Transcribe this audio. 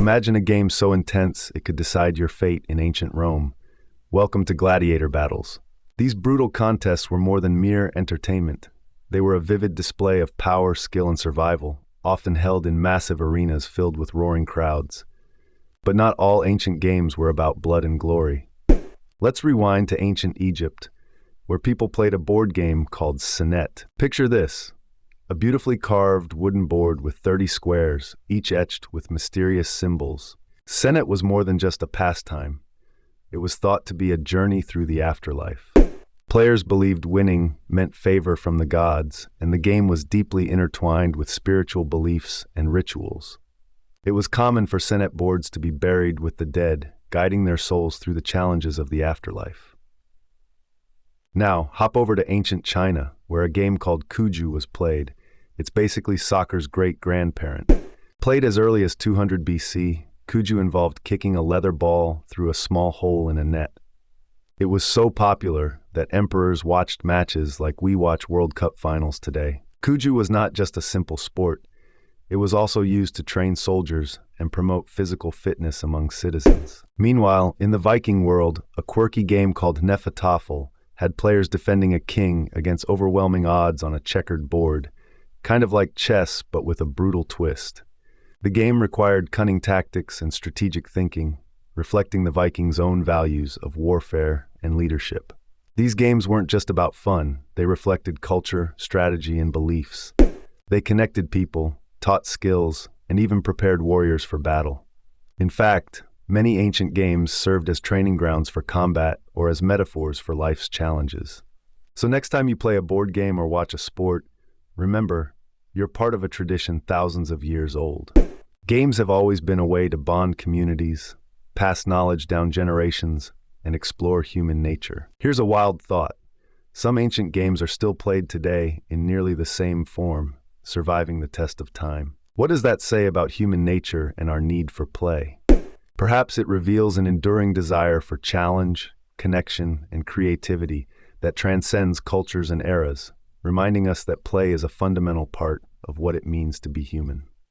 Imagine a game so intense it could decide your fate in ancient Rome. Welcome to gladiator battles. These brutal contests were more than mere entertainment. They were a vivid display of power, skill, and survival, often held in massive arenas filled with roaring crowds. But not all ancient games were about blood and glory. Let's rewind to ancient Egypt, where people played a board game called Senet. Picture this: a beautifully carved wooden board with 30 squares, each etched with mysterious symbols. Senet was more than just a pastime. It was thought to be a journey through the afterlife. Players believed winning meant favor from the gods, and the game was deeply intertwined with spiritual beliefs and rituals. It was common for Senet boards to be buried with the dead, guiding their souls through the challenges of the afterlife. Now, hop over to ancient China, where a game called Cuju was played. It's basically soccer's great-grandparent. Played as early as 200 BC, Cuju involved kicking a leather ball through a small hole in a net. It was so popular that emperors watched matches like we watch World Cup finals today. Cuju was not just a simple sport. It was also used to train soldiers and promote physical fitness among citizens. Meanwhile, in the Viking world, a quirky game called Hnefatafl had players defending a king against overwhelming odds on a checkered board, kind of like chess but with a brutal twist. The game required cunning tactics and strategic thinking, reflecting the Vikings' own values of warfare and leadership. These games weren't just about fun, they reflected culture, strategy, and beliefs. They connected people, taught skills, and even prepared warriors for battle. In fact, many ancient games served as training grounds for combat or as metaphors for life's challenges. So next time you play a board game or watch a sport, remember, you're part of a tradition thousands of years old. Games have always been a way to bond communities, pass knowledge down generations, and explore human nature. Here's a wild thought. Some ancient games are still played today in nearly the same form, surviving the test of time. What does that say about human nature and our need for play? Perhaps it reveals an enduring desire for challenge, connection, and creativity that transcends cultures and eras, reminding us that play is a fundamental part of what it means to be human.